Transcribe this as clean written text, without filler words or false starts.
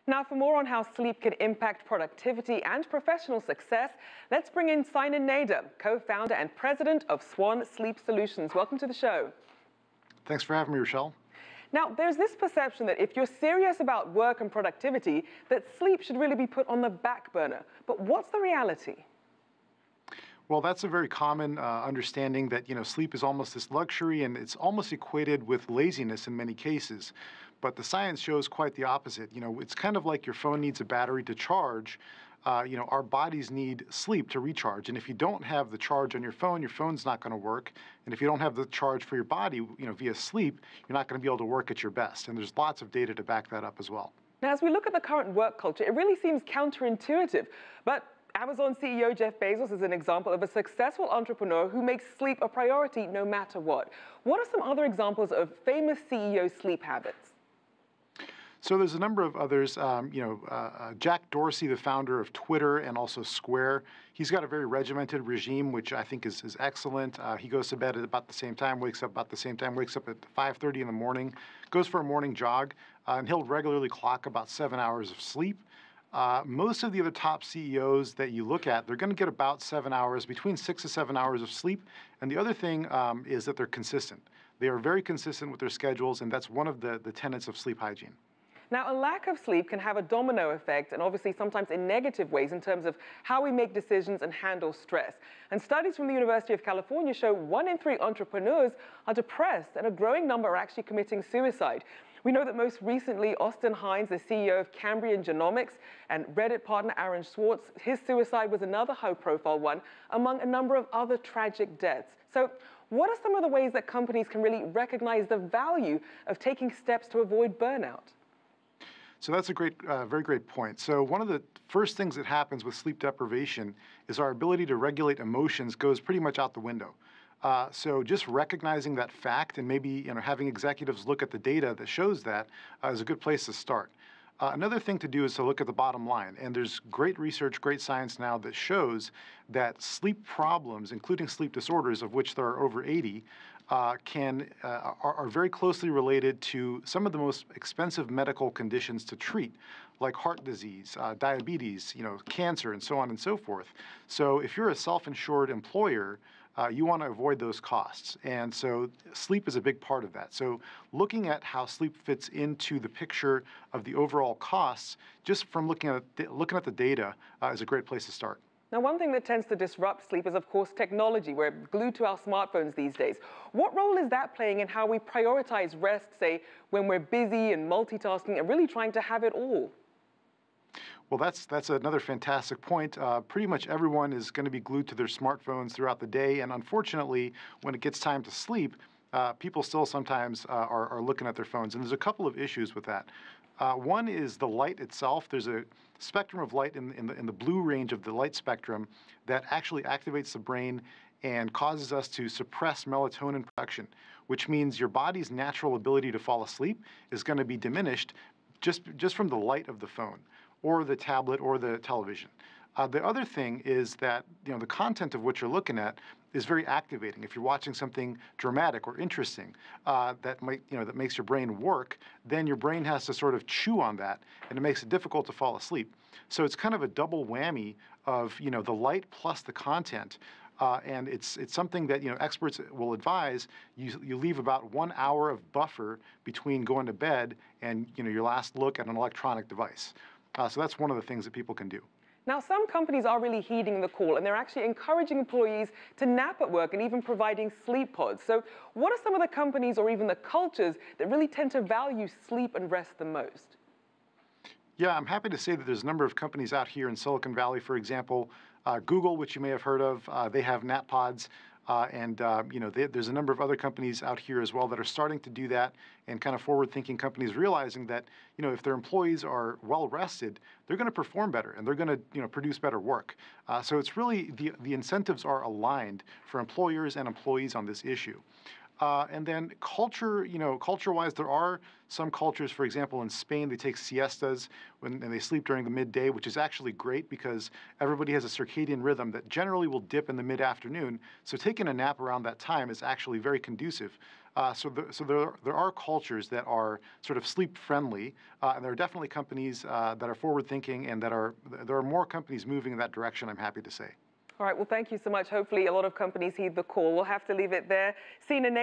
Now, for more on how sleep can impact productivity and professional success, let's bring in Sina Nader, co-founder and president of SWAN Sleep Solutions. Welcome to the show. Thanks for having me, Rachelle. Now, there's this perception that if you're serious about work and productivity, that sleep should really be put on the back burner. But what's the reality? Well, that's a very common understanding that, sleep is almost this luxury and it's almost equated with laziness in many cases. But the science shows quite the opposite. It's kind of like your phone needs a battery to charge. Our bodies need sleep to recharge. And if you don't have the charge on your phone's not going to work. And if you don't have the charge for your body, via sleep, you're not going to be able to work at your best. And there's lots of data to back that up as well. Now, as we look at the current work culture, it really seems counterintuitive. But Amazon CEO Jeff Bezos is an example of a successful entrepreneur who makes sleep a priority no matter what. What are some other examples of famous CEO sleep habits? So there's a number of others. Jack Dorsey, the founder of Twitter and also Square, he's got a very regimented regime, which I think is excellent. He goes to bed at about the same time, wakes up about the same time, wakes up at 5:30 in the morning, goes for a morning jog, and he'll regularly clock about 7 hours of sleep. Most of the other top CEOs that you look at, they're going to get about 7 hours, between 6 to 7 hours of sleep. And the other thing is that they're consistent. They are very consistent with their schedules, and that's one of the tenets of sleep hygiene. Now, a lack of sleep can have a domino effect, and obviously sometimes in negative ways in terms of how we make decisions and handle stress. And studies from the University of California show 1 in 3 entrepreneurs are depressed, and a growing number are actually committing suicide. We know that most recently, Austin Hines, the CEO of Cambrian Genomics, and Reddit partner Aaron Swartz, his suicide was another high-profile one, among a number of other tragic deaths. So what are some of the ways that companies can really recognize the value of taking steps to avoid burnout? So that's a very great point. So one of the first things that happens with sleep deprivation is our ability to regulate emotions goes pretty much out the window. So just recognizing that fact and maybe having executives look at the data that shows that is a good place to start. Another thing to do is to look at the bottom line. And there's great research, great science now that shows that sleep problems, including sleep disorders, of which there are over 80, are very closely related to some of the most expensive medical conditions to treat, like heart disease, diabetes, cancer, and so on and so forth. So if you're a self-insured employer, you want to avoid those costs. And so sleep is a big part of that. So looking at how sleep fits into the picture of the overall costs, just from looking at the data, is a great place to start. Now, one thing that tends to disrupt sleep is, of course, technology. We're glued to our smartphones these days. What role is that playing in how we prioritize rest, say, when we're busy and multitasking and really trying to have it all? Well, that's another fantastic point. Pretty much everyone is going to be glued to their smartphones throughout the day. And unfortunately, when it gets time to sleep, people still sometimes are looking at their phones. And there's a couple of issues with that. One is the light itself. There's a spectrum of light in the blue range of the light spectrum that actually activates the brain and causes us to suppress melatonin production, which means your body's natural ability to fall asleep is going to be diminished just from the light of the phone or the tablet or the television. The other thing is that the content of what you're looking at is very activating. If you're watching something dramatic or interesting that makes your brain work, then your brain has to sort of chew on that, and it makes it difficult to fall asleep. So it's kind of a double whammy of the light plus the content. And it's something that experts will advise you leave about 1 hour of buffer between going to bed and your last look at an electronic device. So that's one of the things that people can do. Now, some companies are really heeding the call, and they're actually encouraging employees to nap at work and even providing sleep pods. So what are some of the companies or even the cultures that really tend to value sleep and rest the most? Yeah, I'm happy to say that there's a number of companies out here in Silicon Valley, for example, Google, which you may have heard of, they have nap pods. There's a number of other companies out here as well that are starting to do that, and kind of forward-thinking companies realizing that if their employees are well rested, they're going to perform better and they're going to produce better work. So it's really the incentives are aligned for employers and employees on this issue. And then culture-wise, there are some cultures, for example, in Spain, they take siestas and they sleep during the midday, which is actually great because everybody has a circadian rhythm that generally will dip in the mid-afternoon. So taking a nap around that time is actually very conducive. So there are cultures that are sort of sleep friendly, and there are definitely companies that are forward thinking, and there are more companies moving in that direction, I'm happy to say. All right, well, thank you so much. Hopefully a lot of companies heed the call. We'll have to leave it there. Sina Nader